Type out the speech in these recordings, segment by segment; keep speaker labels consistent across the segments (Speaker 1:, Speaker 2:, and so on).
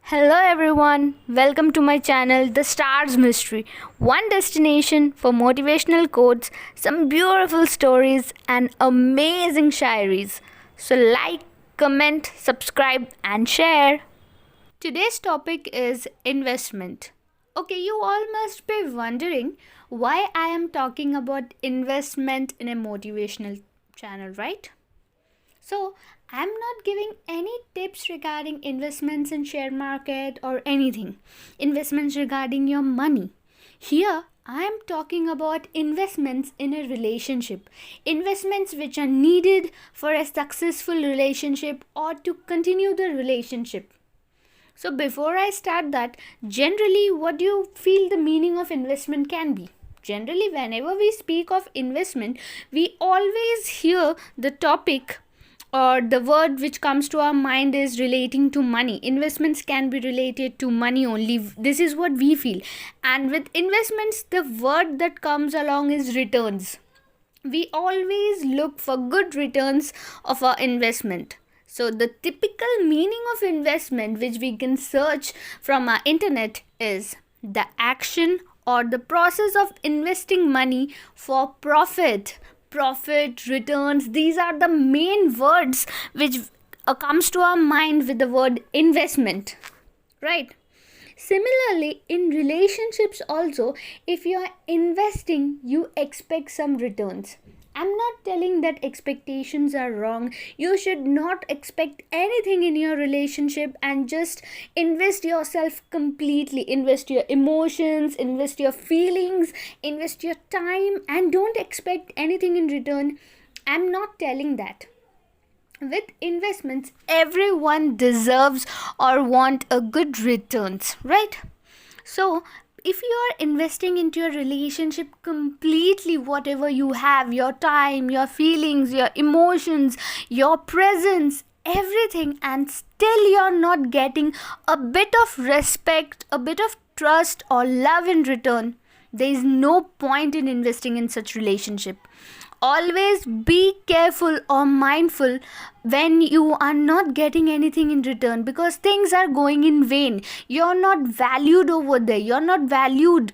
Speaker 1: Hello everyone, welcome to my channel The Stars Mystery. One destination for motivational quotes, some beautiful stories and amazing shairis. So like, comment, subscribe and share. Today's topic is investment. Okay, you all must be wondering why I am talking about investment in a motivational channel, right? So, I'm not giving any tips regarding investments in share market or anything. Investments regarding your money. Here, I am talking about investments in a relationship. Investments which are needed for a successful relationship or to continue the relationship. So, before I start that, generally, what do you feel the meaning of investment can be? Generally, whenever we speak of investment, we always hear the topic or the word which comes to our mind is relating to money. Investments can be related to money only. This is what we feel. And with investments, the word that comes along is returns. We always look for good returns of our investment. So the typical meaning of investment which we can search from our internet is the action or the process of investing money for profit, returns. These are the main words which comes to our mind with the word investment, right? Similarly, in relationships also, if you are investing, you expect some returns. I'm not telling that expectations are wrong. You should not expect anything in your relationship and just invest yourself completely. Invest your emotions, invest your feelings, invest your time, and don't expect anything in return. I'm not telling that. With investments, everyone deserves or want a good returns, right? So if you are investing into your relationship completely, whatever you have, your time, your feelings, your emotions, your presence, everything, and still you're not getting a bit of respect, a bit of trust or love in return, there is no point in investing in such relationship. Always be careful or mindful when you are not getting anything in return, because things are going in vain. You're not valued over there, you're not valued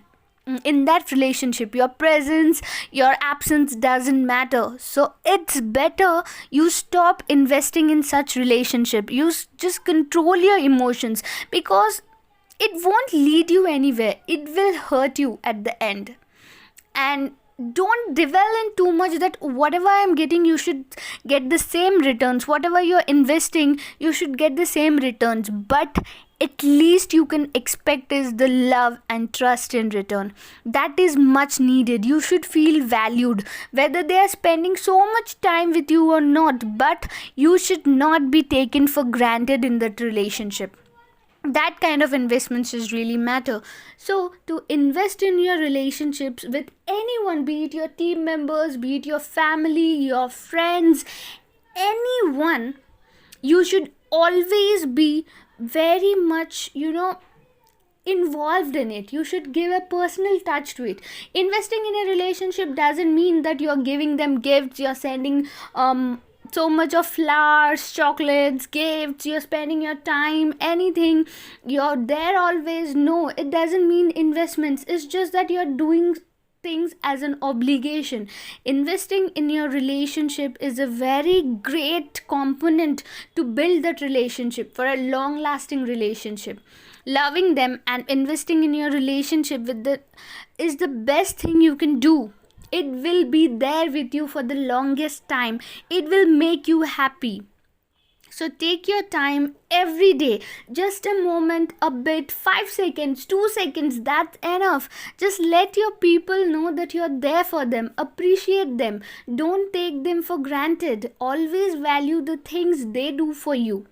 Speaker 1: in that relationship. Your presence, your absence doesn't matter. So it's better you stop investing in such relationship. Just control your emotions, because it won't lead you anywhere. It will hurt you at the end. And don't dwell in too much that whatever I'm getting, you should get the same returns. Whatever you're investing, you should get the same returns. But at least you can expect is the love and trust in return. That is much needed. You should feel valued, whether they are spending so much time with you or not. But you should not be taken for granted in that relationship. That kind of investments just really matter. So to invest in your relationships with anyone, be it your team members, be it your family, your friends, anyone, you should always be very much involved in it. You should give a personal touch to it. Investing in a relationship doesn't mean that you're giving them gifts, you're sending so much of flowers, chocolates, gifts, you're spending your time, anything, you're there always. No, it doesn't mean investments. It's just that you're doing things as an obligation. Investing in your relationship is a very great component to build that relationship for a long lasting relationship. Loving them and investing in your relationship with the is the best thing you can do. It will be there with you for the longest time. It will make you happy. So take your time every day. Just a moment, a bit, 5 seconds, 2 seconds, that's enough. Just let your people know that you're there for them. Appreciate them. Don't take them for granted. Always value the things they do for you.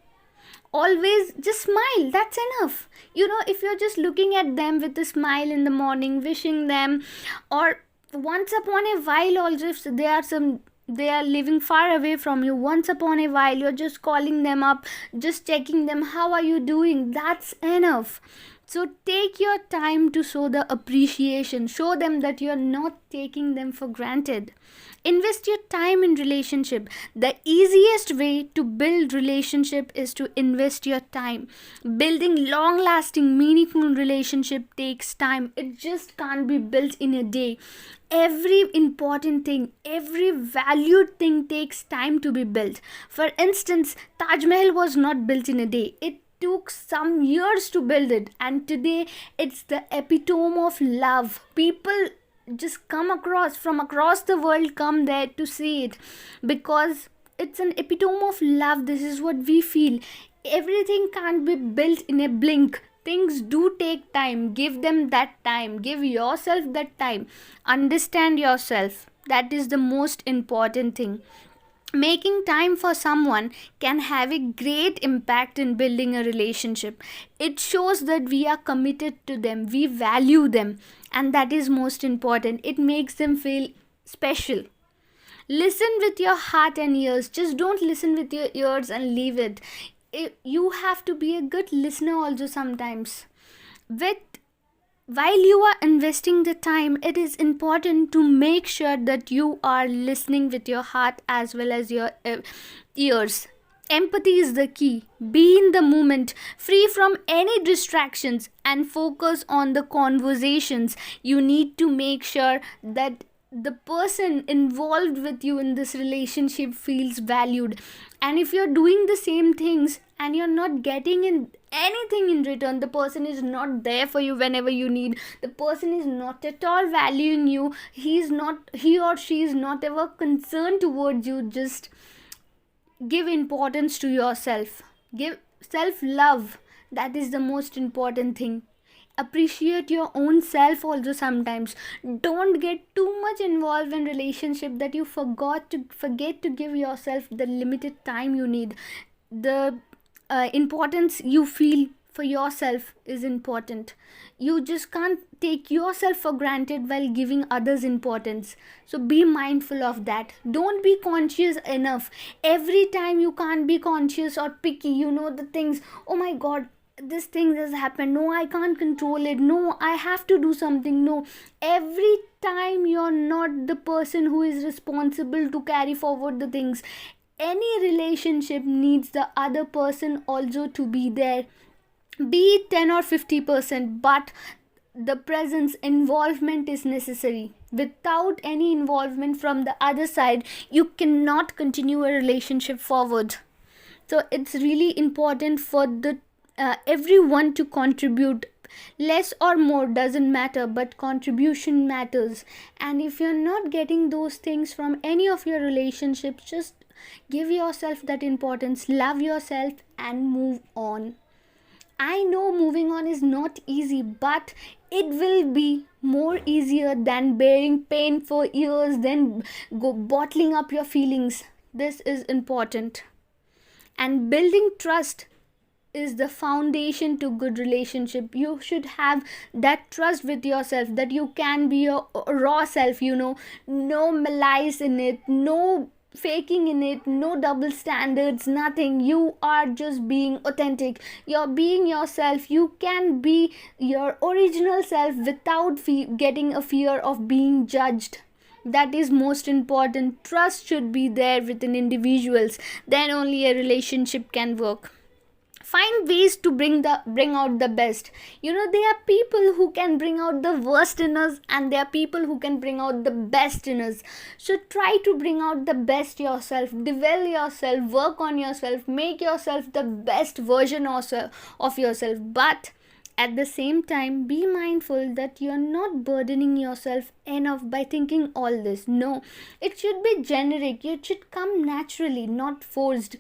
Speaker 1: Always just smile, that's enough. If you're just looking at them with a smile in the morning, wishing them, or once upon a while also, if they are living far away from you, once upon a while you're just calling them up, just checking them, how are you doing, that's enough. So take your time to show the appreciation. Show them that you're not taking them for granted. Invest your time in relationship. The easiest way to build relationship is to invest your time. Building long lasting meaningful relationship takes time. It just can't be built in a day. Every important thing, every valued thing takes time to be built. For instance, Taj Mahal was not built in a day. It took some years to build it, and today it's the epitome of love. People just come across from across the world, come there to see it, because it's an epitome of love. This is what we feel. Everything can't be built in a blink. Things do take time. Give them that time. Give yourself that time. Understand yourself. That is the most important thing. Making time for someone can have a great impact in building a relationship. It shows that we are committed to them, we value them, and that is most important. It makes them feel special. Listen with your heart and ears. Just don't listen with your ears and leave it. You have to be a good listener also sometimes. With While you are investing the time, it is important to make sure that you are listening with your heart as well as your ears. Empathy is the key. Be in the moment, free from any distractions, and focus on the conversations. You need to make sure that the person involved with you in this relationship feels valued. And if you're doing the same things and you're not getting in anything in return, the person is not there for you whenever you need, the person is not at all valuing you, he or she is not ever concerned towards you, just give importance to yourself. Give self love. That is the most important thing. Appreciate your own self also sometimes. Don't get too much involved in relationship that you forget to give yourself the limited time you need. The importance you feel for yourself is important. You just can't take yourself for granted while giving others importance. So be mindful of that. Don't be conscious enough. Every time you can't be conscious or picky, the things, oh my god, this thing has happened, no, I can't control it, no, I have to do something, no. Every time you're not the person who is responsible to carry forward the things. Any relationship needs the other person also to be there, be it 10 or 50%, but the presence, involvement is necessary. Without any involvement from the other side, you cannot continue a relationship forward. So it's really important for the everyone to contribute. Less or more doesn't matter, but contribution matters. And if you're not getting those things from any of your relationships, just give yourself that importance, love yourself, and move on. I know moving on is not easy, but it will be more easier than bearing pain for years, then go bottling up your feelings. This is important. And building trust is the foundation to good relationship. You should have that trust with yourself that you can be your raw self, no malice in it, no faking in it, no double standards, nothing. You are just being authentic, you're being yourself. You can be your original self without getting a fear of being judged. That is most important. Trust should be there within individuals, then only a relationship can work. Find ways to bring out the best. There are people who can bring out the worst in us, and there are people who can bring out the best in us. So try to bring out the best yourself, develop yourself, work on yourself, make yourself the best version of yourself. But at the same time, be mindful that you're not burdening yourself enough by thinking all this. No, it should be generic. It should come naturally, not forced.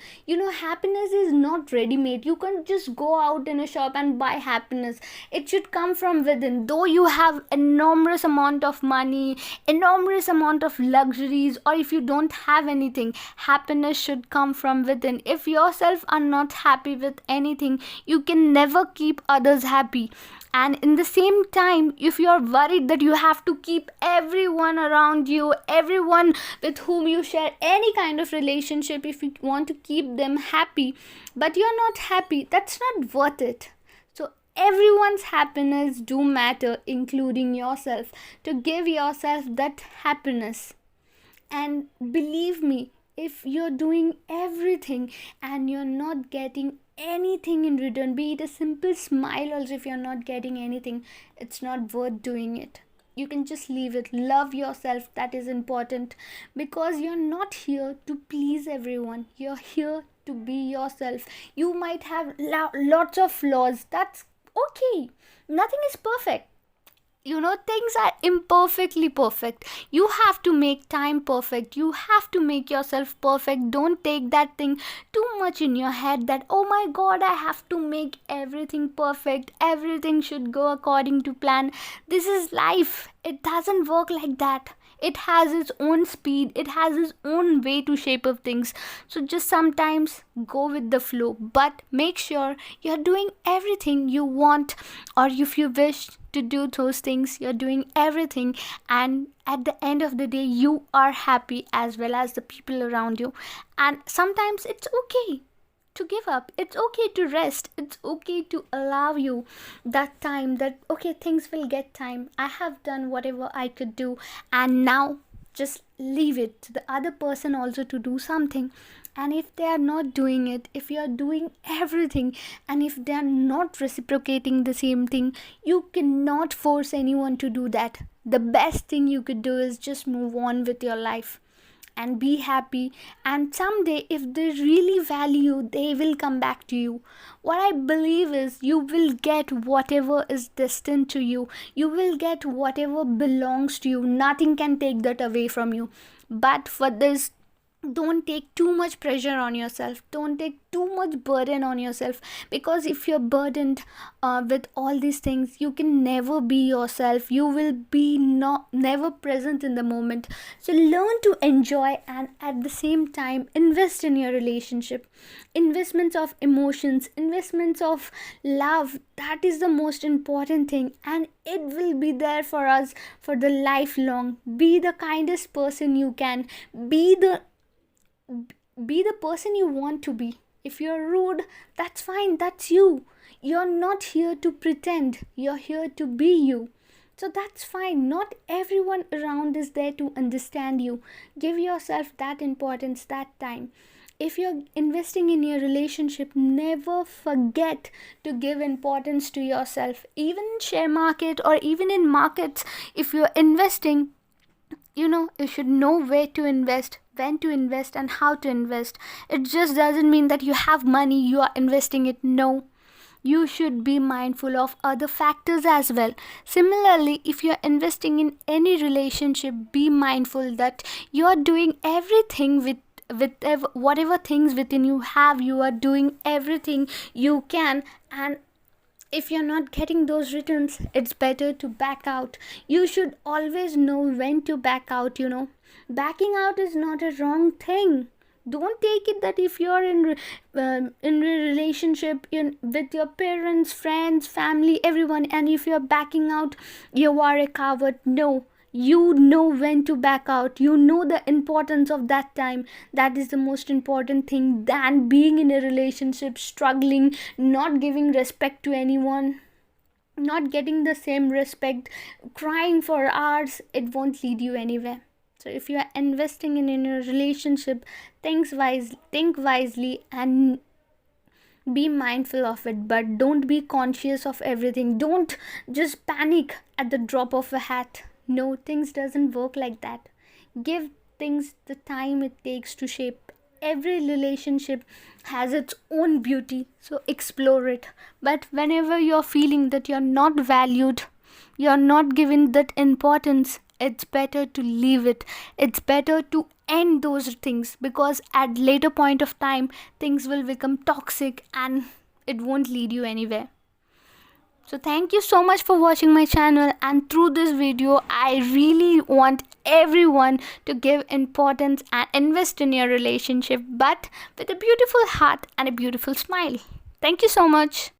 Speaker 1: Happiness is not ready-made. You can't just go out in a shop and buy happiness. It should come from within. Though you have enormous amount of money, enormous amount of luxuries, or if you don't have anything, happiness should come from within. If yourself are not happy with anything, you can never keep others happy. And in the same time, if you are worried that you have to keep everyone around you, everyone with whom you share any kind of relationship, if you want to keep them happy but you're not happy, that's not worth it. So everyone's happiness do matter, including yourself, to give yourself that happiness. And believe me, if you're doing everything and you're not getting anything in return, be it a simple smile, also if you're not getting anything, it's not worth doing it. You can just leave it. Love yourself, that is important, because you're not here to please everyone. You're here to be yourself. You might have lots of flaws, that's okay. Nothing is perfect. Things are imperfectly perfect. You have to make time perfect. You have to make yourself perfect. Don't take that thing too much in your head that, oh my god, I have to make everything perfect, everything should go according to plan. This is life. It doesn't work like that. It has its own speed, it has its own way to shape of things. So just sometimes go with the flow, but make sure you're doing everything you want, or if you wish to do those things, you're doing everything, and at the end of the day you are happy as well as the people around you. And sometimes it's okay to give up, it's okay to rest, it's okay to allow you that time, that okay, things will get time, I have done whatever I could do, and now just leave it to the other person also to do something. And if they are not doing it, if you are doing everything, and if they are not reciprocating the same thing, you cannot force anyone to do that. The best thing you could do is just move on with your life and be happy. And someday, if they really value you, they will come back to you. What I believe is, you will get whatever is destined to you. You will get whatever belongs to you. Nothing can take that away from you. But for this, don't take too much pressure on yourself, don't take too much burden on yourself, because if you're burdened with all these things, you can never be yourself. You will be never present in the moment. So learn to enjoy, and at the same time invest in your relationship. Investments of emotions, investments of love, that is the most important thing, and it will be there for us for the lifelong. Be the kindest person you can, be the person you want to be. If you're rude, that's fine, that's you. You're not here to pretend, you're here to be you. So that's fine. Not everyone around is there to understand you. Give yourself that importance, that time. If you're investing in your relationship, never forget to give importance to yourself. Even in share market or even in markets, if you're investing, you should know where to invest, when to invest, and how to invest. It just doesn't mean that you have money, you are investing it. No, you should be mindful of other factors as well. Similarly, if you're investing in any relationship, be mindful that you're doing everything with whatever things within you have. You are doing everything you can, and if you're not getting those returns, it's better to back out. You should always know when to back out. Backing out is not a wrong thing. Don't take it that if you're in a relationship with your parents, friends, family, everyone, and if you're backing out, you are a coward. No, you know when to back out. You know the importance of that time. That is the most important thing than being in a relationship, struggling, not giving respect to anyone, not getting the same respect, crying for hours. It won't lead you anywhere. So if you are investing in a relationship, think wisely and be mindful of it, but don't be conscious of everything. Don't just panic at the drop of a hat. No, things doesn't work like that. Give things the time it takes to shape. Every relationship has its own beauty, so explore it. But whenever you're feeling that you're not valued, you're not given that importance, it's better to leave it. It's better to end those things, because at later point of time, things will become toxic and it won't lead you anywhere. So thank you so much for watching my channel, and through this video I really want everyone to give importance and invest in your relationship, but with a beautiful heart and a beautiful smile. Thank you so much.